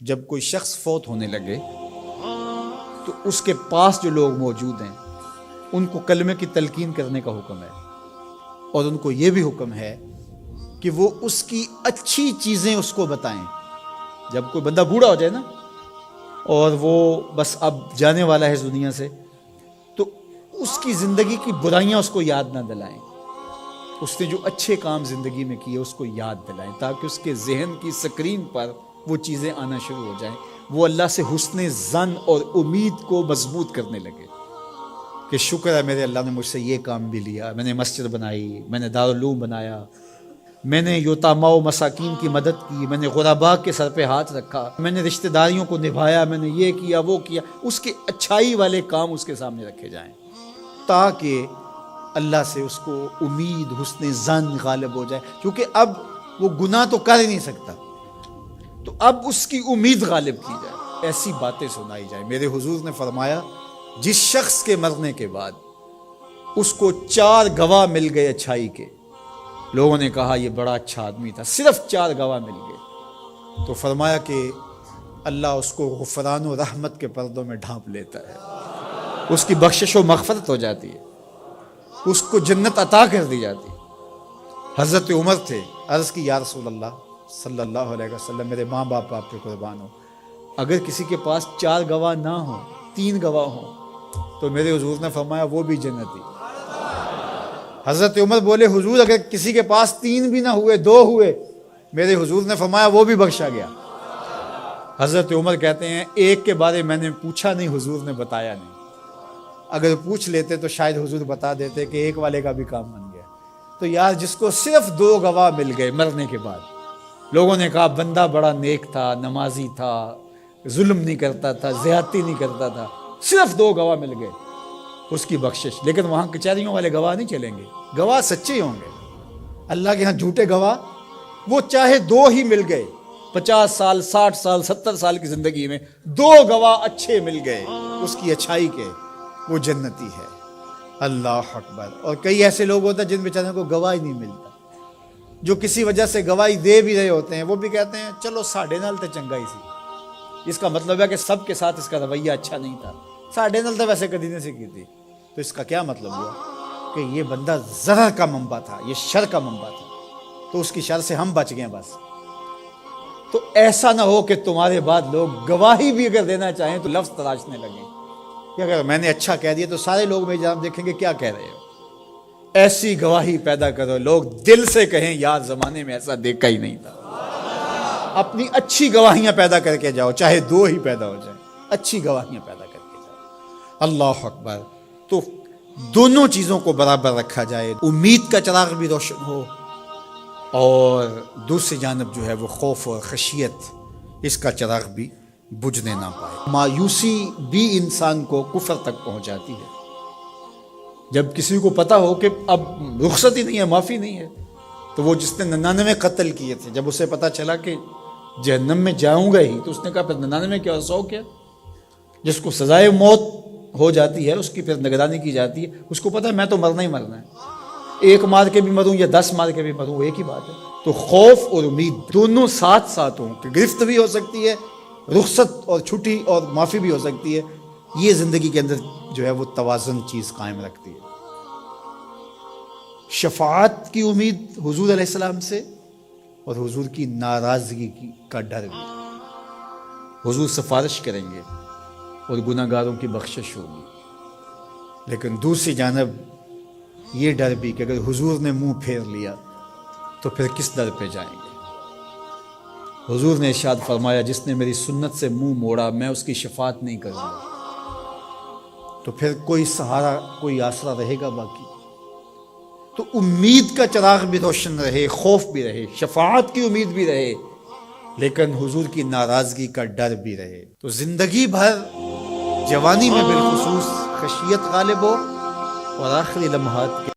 جب کوئی شخص فوت ہونے لگے تو اس کے پاس جو لوگ موجود ہیں ان کو کلمے کی تلقین کرنے کا حکم ہے، اور ان کو یہ بھی حکم ہے کہ وہ اس کی اچھی چیزیں اس کو بتائیں۔ جب کوئی بندہ بوڑھا ہو جائے نا اور وہ بس اب جانے والا ہے اس دنیا سے، تو اس کی زندگی کی برائیاں اس کو یاد نہ دلائیں، اس نے جو اچھے کام زندگی میں کیے اس کو یاد دلائیں، تاکہ اس کے ذہن کی سکرین پر وہ چیزیں آنا شروع ہو جائیں، وہ اللہ سے حسن ظن اور امید کو مضبوط کرنے لگے کہ شکر ہے میرے اللہ نے مجھ سے یہ کام بھی لیا، میں نے مسجد بنائی، میں نے دارالعلوم بنایا، میں نے یتاما و مساکین کی مدد کی، میں نے غرباء کے سر پہ ہاتھ رکھا، میں نے رشتہ داریوں کو نبھایا، میں نے یہ کیا وہ کیا۔ اس کے اچھائی والے کام اس کے سامنے رکھے جائیں تاکہ اللہ سے اس کو امید حسن ظن غالب ہو جائے، کیونکہ اب وہ گناہ تو کر ہی نہیں سکتا، تو اب اس کی امید غالب کی جائے، ایسی باتیں سنائی جائیں۔ میرے حضور نے فرمایا جس شخص کے مرنے کے بعد اس کو 4 گواہ مل گئے اچھائی کے، لوگوں نے کہا یہ بڑا اچھا آدمی تھا، صرف 4 گواہ مل گئے، تو فرمایا کہ اللہ اس کو غفران و رحمت کے پردوں میں ڈھانپ لیتا ہے، اس کی بخشش و مغفرت ہو جاتی ہے، اس کو جنت عطا کر دی جاتی ہے۔ حضرت عمر تھے، عرض کی یا رسول اللہ صلی اللہ علیہ وسلم، میرے ماں باپ آپ پہ قربان ہو، اگر کسی کے پاس 4 گواہ نہ ہوں، 3 گواہ ہوں، تو میرے حضور نے فرمایا وہ بھی جنتی۔ حضرت عمر بولے حضور اگر کسی کے پاس 3 بھی نہ ہوئے، 2 ہوئے، میرے حضور نے فرمایا وہ بھی بخشا گیا۔ حضرت عمر کہتے ہیں ایک کے بارے میں نے پوچھا نہیں، حضور نے بتایا نہیں، اگر پوچھ لیتے تو شاید حضور بتا دیتے کہ ایک والے کا بھی کام بن گیا۔ تو یار جس کو صرف 2 گواہ مل گئے مرنے کے بعد، لوگوں نے کہا بندہ بڑا نیک تھا، نمازی تھا، ظلم نہیں کرتا تھا، زیادتی نہیں کرتا تھا، صرف 2 گواہ مل گئے، اس کی بخشش۔ لیکن وہاں کچہریوں والے گواہ نہیں چلیں گے، گواہ سچے ہوں گے۔ اللہ کے ہاں جھوٹے گواہ، وہ چاہے 2 ہی مل گئے، 50 سال 60 سال 70 سال کی زندگی میں 2 گواہ اچھے مل گئے اس کی اچھائی کے، وہ جنتی ہے۔ اللہ اکبر۔ اور کئی ایسے لوگ ہوتے ہیں جن بیچاروں کو گواہ ہی نہیں ملتا، جو کسی وجہ سے گواہی دے بھی رہے ہوتے ہیں، وہ بھی کہتے ہیں چلو ساڈے نال تے چنگا ہی سی۔ اس کا مطلب ہے کہ سب کے ساتھ اس کا رویہ اچھا نہیں تھا، ساڈے نال تو ویسے کدی نہیں سی کی تھی۔ تو اس کا کیا مطلب ہوا کہ یہ بندہ ضرر کا منبع تھا، یہ شر کا منبع تھا، تو اس کی شر سے ہم بچ گئے بس۔ تو ایسا نہ ہو کہ تمہارے بعد لوگ گواہی بھی اگر دینا چاہیں تو لفظ تراشنے لگیں کہ اگر میں نے اچھا کہہ دیا تو سارے لوگ میری جانب دیکھیں گے کیا کہہ رہے ہو۔ ایسی گواہی پیدا کرو لوگ دل سے کہیں یار زمانے میں ایسا دیکھا ہی نہیں تھا۔ اپنی اچھی گواہیاں پیدا کر کے جاؤ، چاہے 2 ہی پیدا ہو جائیں، اچھی گواہیاں پیدا کر کے جاؤ۔ اللہ اکبر۔ تو دونوں چیزوں کو برابر رکھا جائے، امید کا چراغ بھی روشن ہو اور دوسری جانب جو ہے وہ خوف اور خشیت، اس کا چراغ بھی بجھنے نہ پائے۔ مایوسی بھی انسان کو کفر تک پہنچاتی ہے۔ جب کسی کو پتا ہو کہ اب رخصت ہی نہیں ہے، معافی نہیں ہے، تو وہ جس نے 99 قتل کیے تھے، جب اسے پتا چلا کہ جہنم میں جاؤں گا ہی، تو اس نے کہا پھر 99 کیا 100 کیا؟ جس کو سزائے موت ہو جاتی ہے اس کی پھر نگرانی کی جاتی ہے، اس کو پتا ہے میں تو مرنا ہی مرنا ہے، 1 مار کے بھی مروں یا 10 مار کے بھی مروں، وہ ایک ہی بات ہے۔ تو خوف اور امید دونوں ساتھ ساتھ ہوں کہ گرفت بھی ہو سکتی ہے، رخصت اور چھٹی اور معافی بھی ہو سکتی ہے، یہ زندگی کے اندر جو ہے وہ توازن چیز قائم رکھتی ہے۔ شفاعت کی امید حضور علیہ السلام سے، اور حضور کی ناراضگی کا ڈر بھی۔ حضور سفارش کریں گے اور گناہ گاروں کی بخشش ہوگی، لیکن دوسری جانب یہ ڈر بھی کہ اگر حضور نے منہ پھیر لیا تو پھر کس در پہ جائیں گے۔ حضور نے ارشاد فرمایا جس نے میری سنت سے منہ موڑا میں اس کی شفاعت نہیں کروں گا، تو پھر کوئی سہارا کوئی آسرا رہے گا باقی؟ تو امید کا چراغ بھی روشن رہے، خوف بھی رہے، شفاعت کی امید بھی رہے، لیکن حضور کی ناراضگی کا ڈر بھی رہے۔ تو زندگی بھر جوانی میں بالخصوص خشیت غالب ہو، اور آخری لمحات کے